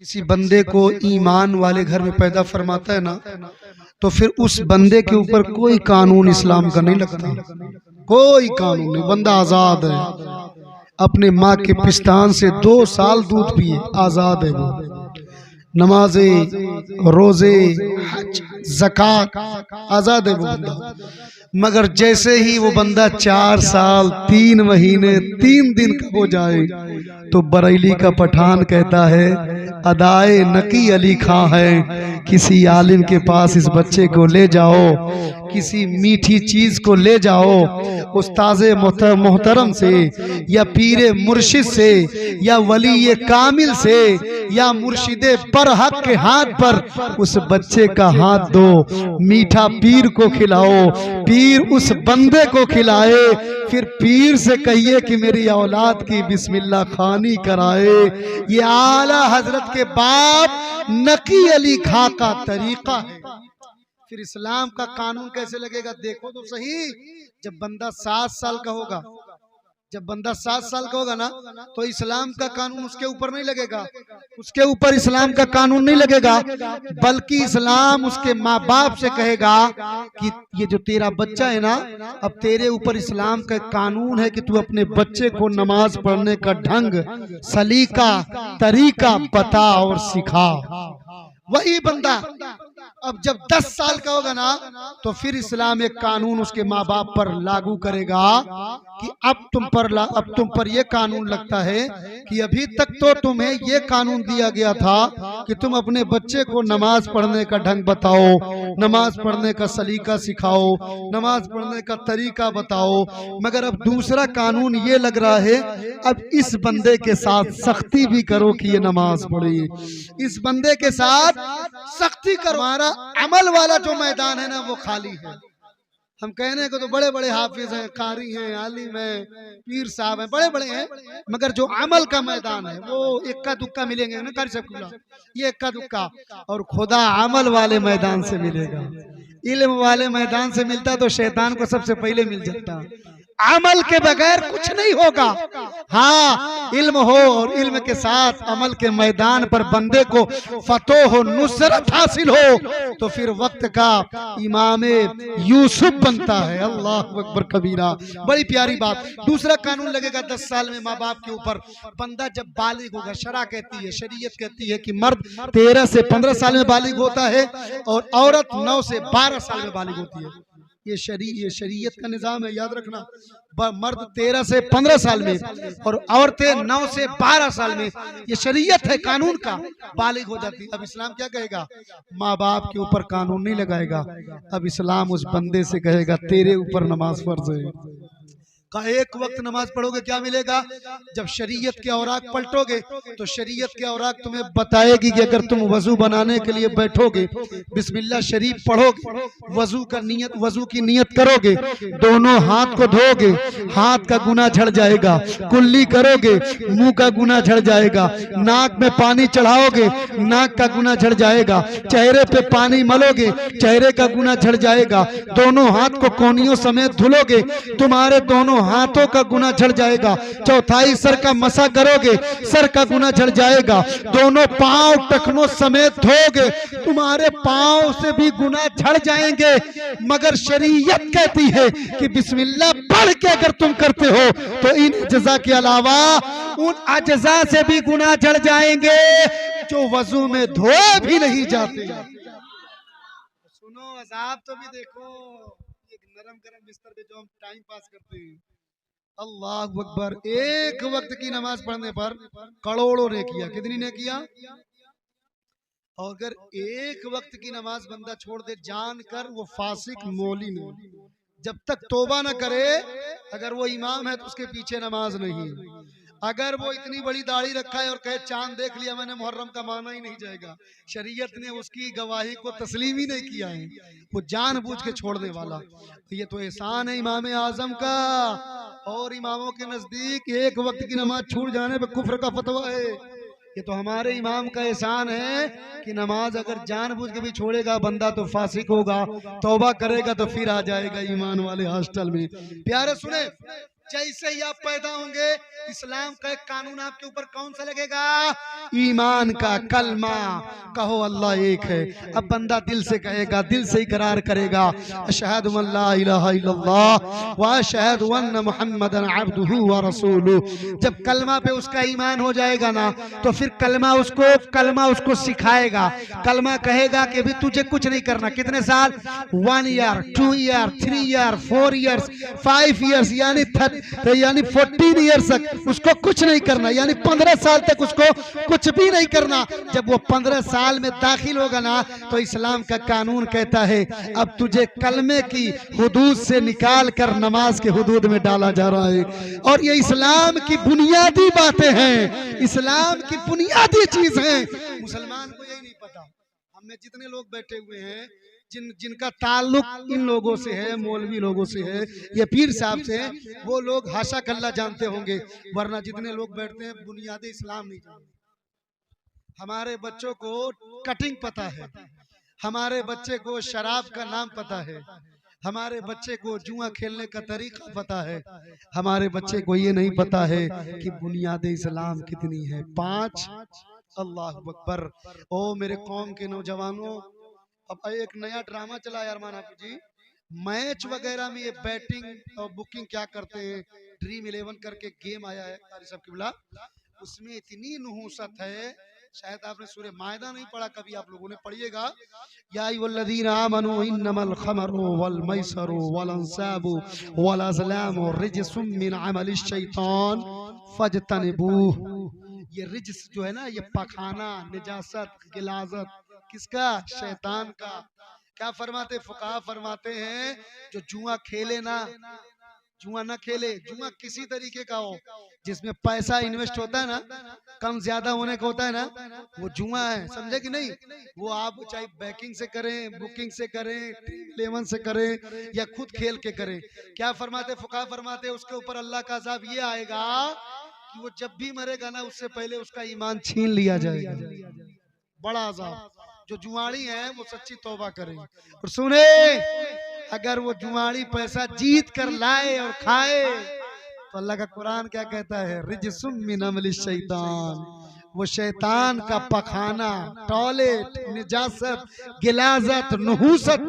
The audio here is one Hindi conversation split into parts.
किसी बंदे को ईमान वाले घर में पैदा फरमाता है ना, तो फिर उस बंदे के ऊपर कोई कानून इस्लाम का नहीं लगता, कोई कानून नहीं। बंदा आजाद है, अपने माँ के पिस्तान से 2 साल दूध पिए, आजाद है वो। नमाजे, रोजे, हज, ज़कात, आजाद है वो बंदा। मगर जैसे ही वो बंदा 4 साल 3 महीने 3 दिन का हो जाए तो बरेली का पठान कहता है, अदाए नकी अली खां है, किसी आलिम के पास इस बच्चे को ले जाओ, किसी मीठी चीज को ले जाओ, उस्ताज़े मोहतरम से या पीरे मुर्शिद से या वली कामिल से या मुर्शिदे बरहक के हाथ पर उस बच्चे का हाथ दो, मीठा पीर को खिलाओ, पीर उस बंदे को खिलाए, फिर पीर से कहिए कि मेरी औलाद की बिस्मिल्लाह खानी कराए। ये आला हजरत के बाप नकी अली खां का तरीका है। फिर इस्लाम का कानून कैसे लगेगा देखो तो सही। जब बंदा 7 साल का होगा, जब बंदा 7 साल का होगा ना, तो इस्लाम का कानून उसके ऊपर नहीं लगेगा, उसके ऊपर इस्लाम का कानून नहीं लगेगा, बल्कि इस्लाम उसके माँ बाप से कहेगा कि ये जो तेरा बच्चा है ना, अब तेरे ऊपर इस्लाम का कानून है कि तू अपने बच्चे को नमाज पढ़ने का ढंग, सलीका, तरीका बता और सिखा। वही बंदा अब जब 10 साल का होगा ना, तो फिर इस्लाम एक कानून उसके माँ बाप पर लागू करेगा कि अब तुम पर यह कानून लगता है कि अभी तक तो तुम्हें यह कानून दिया गया था कि तुम अपने बच्चे को नमाज पढ़ने का ढंग बताओ, नमाज पढ़ने का सलीका सिखाओ, नमाज पढ़ने का तरीका बताओ, मगर अब दूसरा कानून ये लग रहा है, अब इस बंदे के साथ सख्ती भी करो कि ये नमाज पढ़े, इस बंदे के साथ सख्ती करो। हमारा अमल वाला जो मैदान है ना, वो खाली है। हम कहने को तो बड़े बड़े हाफिज हैं, कारी हैं, आलिम हैं, पीर साहब हैं, बड़े बड़े हैं, मगर जो अमल का मैदान है वो इक्का दुक्का मिलेंगे ना, कारी साहब, ये इक्का दुक्का, और खुदा अमल वाले मैदान से मिलेगा। इल्म वाले मैदान से मिलता तो शैतान को सबसे पहले मिल जाता। अमल के बगैर कुछ नहीं होगा। हाँ, इल्म हो और इल्म के साथ अमल के मैदान पर बंदे को फतह हो, नुसरत हासिल हो, तो फिर वक्त का इमाम यूसुफ बनता है। अल्लाह अकबर कबीरा। बड़ी प्यारी बात। दूसरा कानून लगेगा 10 साल में माँ बाप के ऊपर। बंदा जब बालिग होगा, शरा कहती है, शरीयत कहती है कि मर्द 13 से 15 साल में बालिग होता है और औरत 9 से 12 साल में बालिग होती है। ये शरीयत का निजाम है, याद रखना। मर्द 13 से 15 साल में और औरतें 9 से 12 साल में, ये शरीयत है, कानून का बालिग हो जाती। अब इस्लाम क्या कहेगा? माँ बाप के ऊपर कानून नहीं लगाएगा। अब इस्लाम उस बंदे से कहेगा तेरे ऊपर नमाज फर्ज है, का एक वक्त नमाज पढ़ोगे क्या मिलेगा? जब शरीयत के औराक पलटोगे तो शरीयत के औराक तुम्हें बताएगी कि अगर तुम वजू बनाने के लिए बैठोगे, बिस्मिल्लाह शरीफ पढ़ोगे, वजू की नियत करोगे, दोनों हाथ को धोगे, हाथ का गुनाह झड़ जाएगा, कुल्ली करोगे, मुंह का गुनाह झड़ जाएगा, नाक में पानी चढ़ाओगे, नाक का गुनाह झड़ जाएगा, चेहरे पे पानी मलोगे, चेहरे का गुनाह झड़ जाएगा, दोनों हाथ को कोनियों समेत धुलोगे, तुम्हारे दोनों हाथों का गुनाह झड़ जाएगा, चौथाई सर का मसा करोगे, सर का गुनाह झड़ जाएगा, दोनों पांव टखनों समेत धोगे, तुम्हारे पांव से भी गुनाह झड़ जाएंगे। मगर शरीयत कहती है कि बिस्मिल्लाह पढ़ के अगर तुम करते हो तो इन अजजा के अलावा उन अजजा से भी गुनाह झड़ जाएंगे जो वजू में धोए भी नहीं जाते। सुनो, अज़ाब तो भी देखो, नरम गरम बिस्तर पे जो हम टाइम पास करते हैं। अल्लाह अकबर। एक वक्त की नमाज पढ़ने पर करोड़ों ने किया। कितनी ने किया? और अगर एक वक्त की नमाज बंदा छोड़ दे जानकर, वो फासिक मौली नहीं, जब तक तौबा न करे, अगर वो इमाम है तो उसके पीछे नमाज नहीं। अगर वो इतनी बड़ी दाढ़ी रखा है और कहे चांद देख लिया मैंने, मुहर्रम का माना ही नहीं जाएगा। शरीयत ने उसकी गवाही को तस्लीम ही नहीं किया है, वो जानबूझ के छोड़ने वाला। ये तो एहसान है इमाम आजम का। और इमामों के नजदीक एक वक्त की नमाज छूट जाने पर कुफ्र का फतवा है। ये तो हमारे इमाम का एहसान है कि नमाज अगर जानबूझ के भी छोड़ेगा बंदा तो फासिक होगा, तौबा करेगा तो फिर आ जाएगा ईमान वाले हॉस्टल में। प्यारे सुने, जैसे ही आप पैदा होंगे इस्लाम का एक कानून आपके ऊपर कौन सा लगेगा? ईमान का, कलमा कहो अल्लाह एक है। अब बंदा दिल से कहेगा, दिल से इकरार करेगा, अशहदु अल्ला इलाहा इल्लल्लाह व अशहदु अन्न मुहम्मदन अब्दुहु व रसूलुहु। जब कलमा पे उसका ईमान हो जाएगा ना, तो फिर कलमा उसको सिखाएगा। कलमा कहेगा कि अभी तुझे कुछ नहीं करना। कितने साल? 1 year, 2 year, 3 year, 4 years, 5 years, यानी 14 ईयर्स तक उसको कुछ नहीं करना, यानी 15 साल तक उसको कुछ भी नहीं करना। जब वो 15 साल में दाखिल होगा ना, तो इस्लाम का कानून कहता है अब तुझे कलमे की हुदूद से निकाल कर नमाज के हुदूद में डाला जा रहा है। और ये इस्लाम की बुनियादी बातें हैं, इस्लाम की बुनियादी चीज है। मुसलमान को यही नहीं पता। हम में जितने लोग बैठे हुए हैं, जिनका ताल्लुक इन लोगों से है, मौलवी लोगों से है, ये पीर साहब से है, वो लोग हाशा कल्ला जानते होंगे, वरना जितने लोग बैठते हैं बुनियादी इस्लाम नहीं जानते। हमारे बच्चों को कटिंग पता है, हमारे बच्चे को शराब का नाम पता है, हमारे बच्चे को जुआ खेलने का तरीका पता है, हमारे बच्चे को ये नहीं पता है कि बुनियाद इस्लाम कितनी है। 5 अल्लाह अकबर। ओ मेरे कौम के नौजवानों, अब एक नया ड्रामा चला यार माना जी, मैच वगैरह में ये बैटिंग और बुकिंग क्या करते हैं, ड्रीम 11 करके गेम आया है कारी साहब किबला, उसमें इतनी नुहूसत है, शायद आपने सूरह मायदा नहीं पढ़ा, कभी आप लोगों ने पढ़िएगा। या अय्युहल्लज़ीना आमनू इन्नमल खमरु वल मैसरु वल अंसाबु वल अज़लामु रिजसुम मिन अमलिश शैतान फज्तनिबूह। ये रिजस जो है ना, ये पखाना, निजासत, गिलाजत किसका? शैतान का। क्या फरमाते फुकाहा? फरमाते हैं जो जुआ खेले ना, जुआ ना खेले, जुआ किसी तरीके का हो जिसमें पैसा इन्वेस्ट होता है ना, कम ज्यादा होने का होता है ना, वो जुआ है, समझे कि नहीं? वो आप चाहे बैकिंग से करें, बुकिंग से करें, ड्रीम 11 से करें, या खुद खेल के करें। क्या फरमाते फुकाहा? फरमाते उसके ऊपर अल्लाह का अज़ाब ये आएगा कि वो जब भी मरेगा ना, उससे पहले उसका ईमान छीन लिया जाएगा। बड़ा अज़ाब। जो जुआड़ी है वो सच्ची तौबा करें। और सुने, अगर वो जुआड़ी पैसा जीत कर लाए और खाए, तो अल्लाह का कुरान क्या कहता है? रिजसुम मिन अमलिश शैतान, वो शैतान का पखाना, टॉयलेट, निजासत, गिलाजत, नहूसत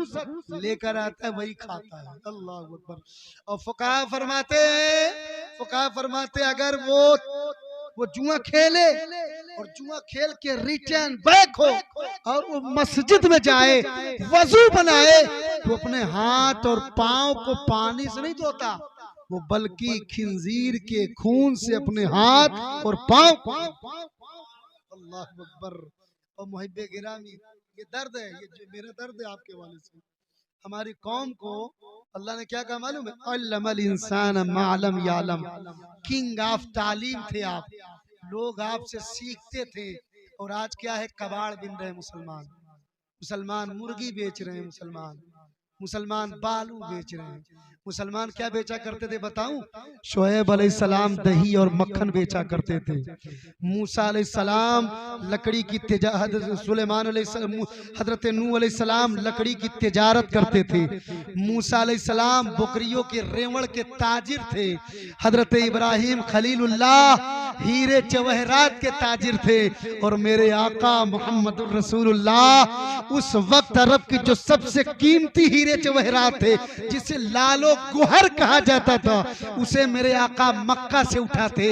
लेकर आता है, वही खाता है। अल्लाह अकबर। और फुकाहा फरमाते अगर वो जुआ खेले और जुआ खेल के रिटर्न बैक हो और वो मस्जिद में जाए, वजू बनाए, तो अपने हाथ और पांव को पानी से नहीं धोता, वो बल्कि खिंजीर के खून से अपने हाथ और पांव। अल्लाह अकबर। और मुहिब्बे गिरामी, ये दर्द है, ये जो मेरा दर्द है आपके वाले से। हमारी कौम को अल्लाह ने क्या कहा मालूम है? अल्लमल इंसान मा लम यालम। किंग ऑफ तालीम थे आप, लोग आपसे सीखते थे। और आज क्या है? कबाड़ बिन रहे मुसलमान मुर्गी बेच रहे हैं, मुसलमान बालू बेच रहे हैं। मुसलमान क्या बेचा करते थे बताऊं? शोएब अलैहिस्सलाम दही और मक्खन बेचा करते थे। मूसा अलैहिस्सलाम लकड़ी की सुलेमान हजरत नूह अलैहिस्सलाम लकड़ी की तिजारत करते थे। मूसा अलैहिस्सलाम बकरियों के रेवड़ के ताजिर थे। हजरत इब्राहिम खलीलुल्लाह हीरे जवाहरात के ताजिर थे। और मेरे आका मोहम्मद रसूलुल्लाह उस वक्त अरब की जो सबसे कीमती हीरे जवाहरात थे, जिसे लालो गुहर कहा जाता था, उसे मेरे आका मक्का से उठाते,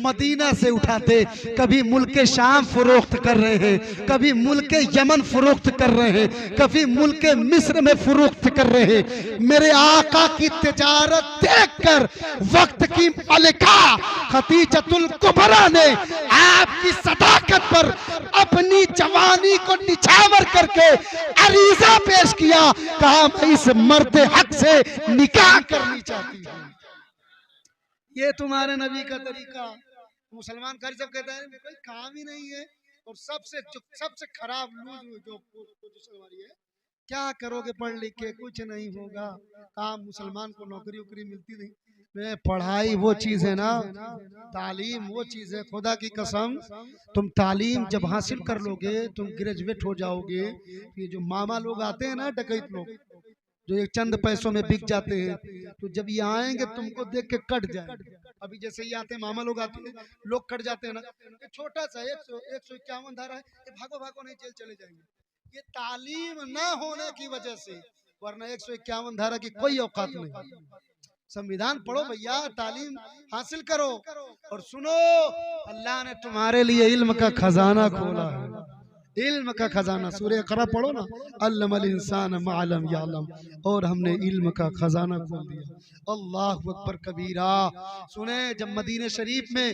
मदीना से उठाते। कभी मुल्क शाम फरोख्त कर रहे हैं, कभी मुल्क यमन फरोख्त कर रहे हैं, कभी मुल्क मिस्र में फरोख्त कर रहे हैं। मेरे आका की तिजारत देखकर वक्त की मलिका खदीजतुल कुबरा ने आपकी सदाकत पर अपनी जवानी को निछावर करके अरीजा पेश किया, कहा मैं इस मर्द हक से निकाह करनी चाहती हूँ। ये तुम्हारे नबी का तरीका। मुसलमान कारी सब कहता है कोई काम ही नहीं है, और सबसे खराब जो पोजीशन हमारी है, क्या करोगे पढ़ लिख के? कुछ नहीं होगा। काम मुसलमान को नौकरी वोकरी मिलती नहीं। पढ़ाई वो चीज है ना, तालीम वो चीज है, खुदा की कसम तुम तालीम जब हासिल कर लोगे, तुम ग्रेजुएट हो जाओगे। ये जो मामा लोग आते हैं ना, डकैत लोग, जो एक चंद पैसों में बिक जाते हैं। तो जब ये आएंगे तुमको देख के कट जाएंगे। अभी जैसे ये आते हैं, मामा लोग आते हैं, लोग कट जाते हैं ना, ये छोटा सा 151 धारा है, ये भागो भागो नहीं जेल चले जाएंगे। ये तालीम ना होने की वजह से, वरना 151 धारा की कोई औकात नहीं। संविधान पढ़ो भैया, तालीम हासिल करो। और सुनो, अल्लाह ने तुम्हारे लिए इल्म का खजाना खोला है, इल्म का खजाना। सूरह इक़रा पढ़ो ना, अल्लमल इंसान मा लम यअलम, और हमने इल्म का खजाना खोल दिया। अल्लाहु अकबर कबीरा। सुने, जब मदीने शरीफ में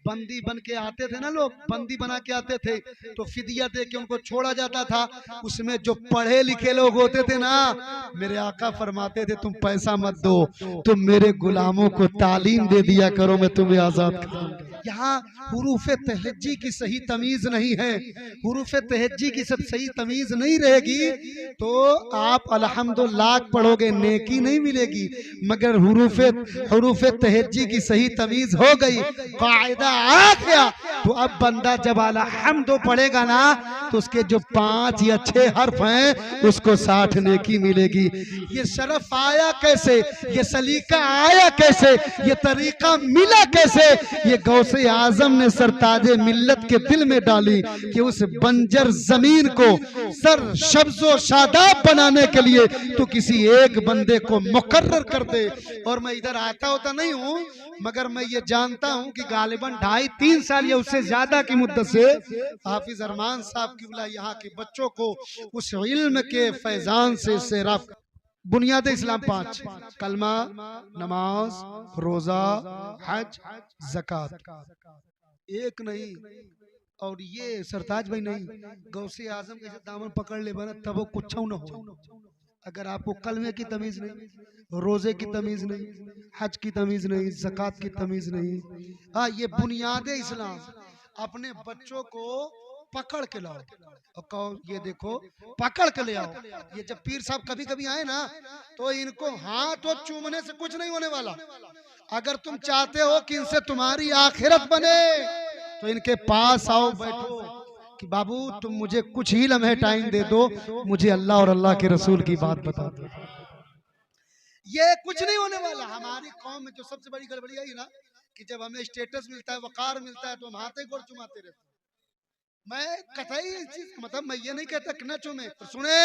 बंदी बन के आते थे ना लोग, बंदी बना के आते थे, तो फिदिया दे के उनको छोड़ा जाता था। उसमें जो पढ़े लिखे लोग होते थे ना, मेरे आका फरमाते थे तुम पैसा मत दो, तुम मेरे गुलामों को तालीम दे दिया करो, मैं तुम्हें आजाद कर दूंगा। यहाँ हुरूफ तहज्जी की सही तमीज नहीं है, हुरूफ तहज्जी की सब सही तमीज नहीं रहेगी तो आप अल्हम्दुलिल्लाह पढ़ोगे, नेकी नहीं मिलेगी। मगर हुरूफ तहज्जी की सही तमीज हो गई, कायदा आ गया, तो अब बंदा जब अल्हम्दु पढ़ेगा ना, तो उसके जो 5 या 6 हर्फ हैं उसको 60 नेकी मिलेगी। ये शरफ आया कैसे, ये सलीका आया कैसे, ये तरीका मिला कैसे? ये गौसे आजम ने सरताजे मिल्लत के दिल में डाली कि उस बंजर जमीन को सर शब्जो शादाब बनाने के लिए तो किसी एक बंदे को मुकर्रर कर दे। और मैं इधर आता होता नहीं हूँ, मगर मैं ये जानता हूँ कि गालिबन 2.5-3 साल या उससे ज्यादा की मुद्दत से हाफिज अरमान साहब की यहाँ के बच्चों को उस इल्म के फैजान से सैराब। बुनियाद इस्लाम 5, कलमा, नमाज, रोजा, हज, ज़कात, एक नहीं। और ये सरताज भाई नहीं, गौसे आजम के दामन पकड़ ले बना तब वो कुछ न हो। अगर आपको कलमे की तमीज नहीं, रोजे की तमीज नहीं, हज की तमीज नहीं, ज़कात की तमीज नहीं, हाँ, ये बुनियाद इस्लाम, अपने बच्चों को पकड़ के लाओ और कहो ये देखो, पकड़ के ले आओ। ये जब पीर साहब कभी कभी आए ना, तो इनको हाथ और चूमने से कुछ नहीं होने वाला। अगर तुम चाहते हो कि इनसे तुम्हारी आखिरत बने, तो इनके पास आओ, बैठो कि बाबू तुम मुझे कुछ ही लम्हे टाइम दे दो, मुझे अल्लाह और अल्लाह के रसूल की बात बता दो। ये कुछ नहीं होने वाला। हमारी कौम में जो सबसे बड़ी गड़बड़ी आई ना, कि जब हमें स्टेटस मिलता है, वकार मिलता है, तो हम हाथे गोड़ चुमाते रहते। मैं कतई मतलब मैं ये नहीं कहता कि न चूमे। तो सुने,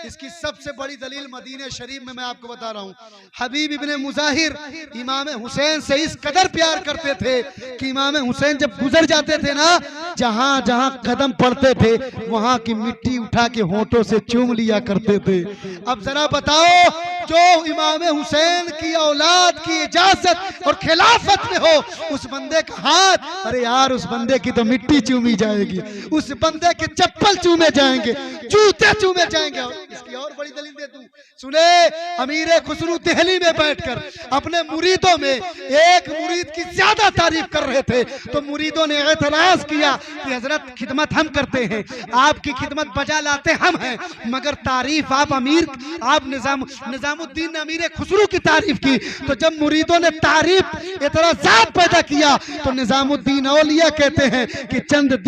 इसकी सबसे बड़ी दलील मदीने शरीफ में मैं आपको बता रहा हूँ। हबीब इब्ने मुजाहिर इमाम हुसैन से इस कदर प्यार करते थे कि इमाम हुसैन जब गुजर जाते थे ना, जहाँ जहाँ कदम पड़ते थे वहाँ की मिट्टी उठा के होठों से चूम लिया करते थे। अब जरा बताओ, जो इमाम हुसैन की औलाद की इजाजत और खिलाफत में हो, उस बंदे का हाथ, अरे यार उस बंदे की तो मिट्टी चूमी जाएगी, उस बंदे के चप्पल चूमे जाएंगे, जूते चूमे जाएंगे। इसकी और बड़ी दलील दे दूं, सुने, अमीर खुसरू दिल्ली में बैठकर अपने मुरीदों में एक मुरीद की ज्यादा तारीफ कर रहे थे, तो मुरीदों ने एतराज किया कि हजरत खिदमत हम करते हैं, आपकी खिदमत बजा लाते हम हैं, मगर तारीफ आप निजामुद्दीन ने अमीर खुसरू की तारीफ की। तो जब मुरीदों ने तारीफ एतराज़ात पैदा किया, तो निजामुद्दीन औलिया कहते हैं कि चंद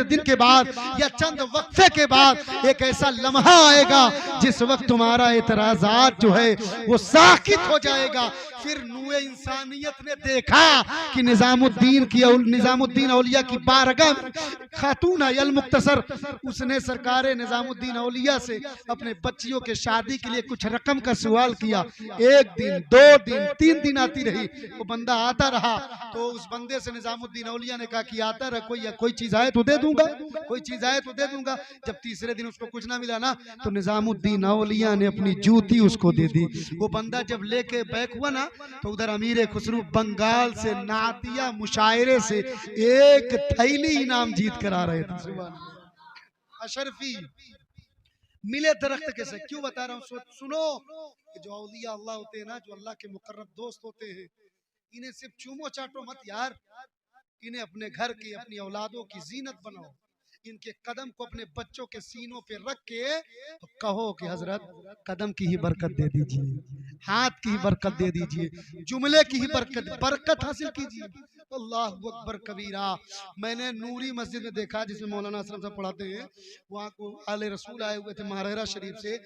दिन के बाद या चंद वक्फे के बाद एक ऐसा लम्हा आएगा जिस वक्त तुम्हारा एतराज़ात जो है वो साकित हो जाएगा। फिर नूए इंसानियत ने देखा कि निजामुद्दीन औलिया की बारगाह खातून अल मुख्तसर, उसने सरकारे निजामुद्दीन औलिया से अपने बच्चियों के शादी के लिए कुछ रकम का सवाल किया। 1 दिन 2 दिन 3 दिन आती रही, वो बंदा आता रहा। तो उस बंदे से निजामुद्दीन औलिया ने कहा कि आता रहा, कोई चीज आए तो दे दूंगा, कोई चीज आए तो दे दूंगा। जब तीसरे दिन उसको कुछ ना मिला ना, तो निजामुद्दीन औलिया ने अपनी जूती उसको दे दी। वो बंदा जब लेके बैक हुआ ना, तो उधर अमीर खुसरू बंगाल से नातिया मुशायरे से एक थैली इनाम जीत कर आ रहे थे। अशरफी मिले दरख्त कैसे, क्यों बता रहा हूँ, सुनो, जो औलिया अल्लाह होते हैं ना, जो अल्लाह के मुकर्रब दोस्त होते हैं, इन्हें सिर्फ चूमो चाटो मत यार, इन्हें अपने घर की, अपनी औलादों की जीनत बनाओ, इनके कदम को अपने बच्चों के सीनों पे रख के तो कहो कि हजरत कदम की ही बरकत दे दीजिए, हाथ की ही बरकत दे दीजिए, जुमले की ही बरकत हासिल कीजिए। अल्लाह अकबर कबीरा। मैंने नूरी मस्जिद में देखा जिसमें मौलाना असलम साहब पढ़ाते हैं, वहाँ को आले रसूल आए हुए थे महारारा शरीफ से,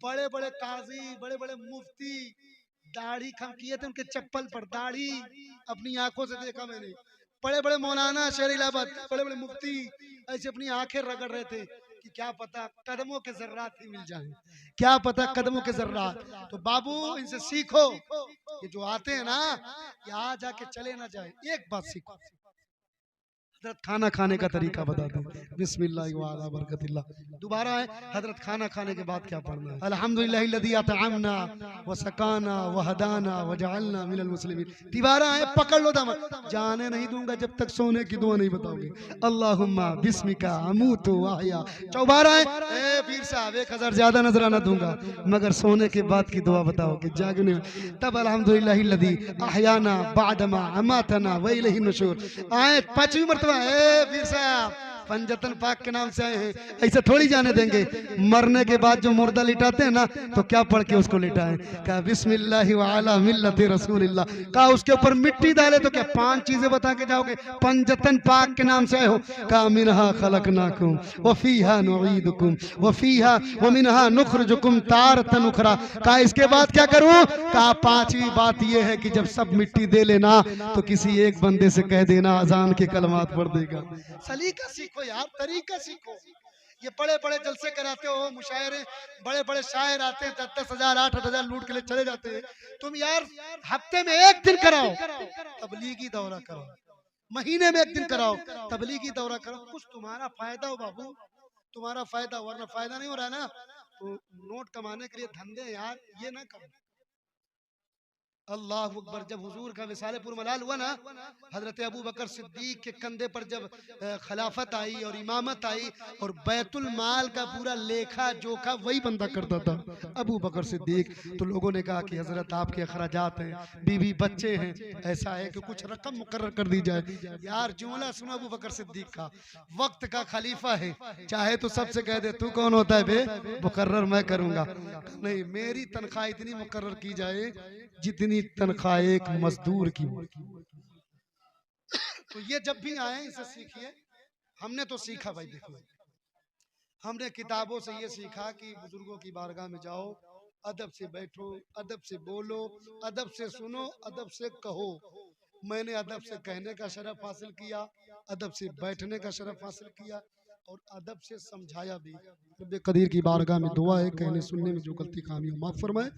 बड़े बड़े काजी, बड़े बड़े मुफ्ती, दाढ़ी खम किए थे, उनके चप्पल पर दाढ़ी, अपनी आंखों से देखा मैंने। बड़े बड़े मौलाना शेर इलाहाबाद, बड़े बड़े मुफ्ती ऐसे अपनी आंखें रगड़ रहे थे कि क्या पता कदमों के जर्रात ही मिल जाएं, क्या पता कदमों के जर्रात। तो बाबू इनसे सीखो, ये जो आते हैं ना, यहाँ जाके चले ना जाए, एक बात सीखो, हजरत खाना खाने का तरीका बता दो, बिस्मिल्लाह वाला बरकतिल्लाह। दोबारा है, हजरत खाना खाने के बाद क्या पढ़ना है? अल्हम्दुलिल्लाहिल्लज़ी अतअमना व सकाना व हदाना व जअलना मिनल मुस्लिमीन। दोबारा है, पकड़ लो दामन, जाने नहीं दूंगा जब तक सोने की दुआ नहीं बताओगे। अल्लाहुम्मा बिस्मिका अमूतु व अहया। चौबारा है, ए पीर साहब 1000 ज्यादा नजराना दूंगा मगर सोने के बाद की दुआ बताओगे, जागने तब अल्हम्दुलिल्लाहिल्लज़ी अहयाना बादमा अमातना व इलैहि नुशूर। आए 5वीं मर्तबा, पीर साहब पंजतन पाक के नाम से आए हैं, ऐसे थोड़ी जाने देंगे। मरने के बाद जो मुर्दा लिटाते हैं ना, तो क्या पढ़ के उसको लिटाएं? कहा बिस्मिल्लाहि व अला मिल्लति रसूलिल्लाह। कहा उसके ऊपर मिट्टी डाले तो क्या 5 चीजें बता के जाओगे? पंजतन पाक के नाम से आए हो। कहा मिनहा खलकनाकुम व फीहा नुईदुकुम व फीहा व मिनहा नुखरिजुकुम तारतन उखरा। कहा इसके बाद क्या करूं? कहा 5वीं बात यह है कि जब सब मिट्टी दे लेना तो किसी एक बंदे से कह देना अजान के कलमात पढ़ देगा। सलीका सीखो यार, तरीका सीखो। ये बड़े बड़े जलसे कराते हो, मुशायरे, बड़े बड़े शायर आते हैं, 10-10 हजार 8-8 हजार लूट के लिए चले जाते हैं। तुम यार हफ्ते में एक दिन कराओ तबलीगी दौरा कराओ, महीने में एक दिन कराओ तबलीगी दौरा कराओ, कुछ तुम्हारा फायदा हो बाबू, तुम्हारा फायदा। वरना फायदा नहीं हो रहा है ना, तो नोट कमाने के लिए धंधे यार ये ना करो। अल्लाह अकबर। जब हुजूर का विसालेपुर मलाल हुआ ना, हजरत अबू बकर सिद्दीक के कंधे पर जब खिलाफत आई और इमामत आई और बैतुल माल का पूरा लेखा जोखा वही बंदा करता था, अबू बकर सिद्दीक। तो लोगों ने कहा कि हजरत आपके अखराजात हैं, बीवी बच्चे हैं, ऐसा है कि कुछ रकम मुकर्रर कर दी जाए। यार जुमला सुनो अबू बकर सिद्दीक का, वक्त का खलीफा है, चाहे तो सबसे कह दे तू कौन होता है बे, मुकर्रर मैं करूंगा। नहीं, मेरी तनख्वाह इतनी मुकर्रर की जाए जितनी तनख्वाह एक मजदूर की। तो ये जब भी आए इसे सीखिए। हमने तो सीखा भाई, देखो हमने किताबों से ये सीखा कि बुजुर्गों की बारगाह में जाओ, अदब से बैठो, अदब से बोलो, अदब से सुनो, अदब से कहो। मैंने अदब से कहने का शरफ हासिल किया, अदब से बैठने का शरफ हासिल किया और अदब से समझाया भी। रब्बे कदीर की बारगाह में दुआ है, कहने सुनने में जो गलती खामी हो माफ फरमाए।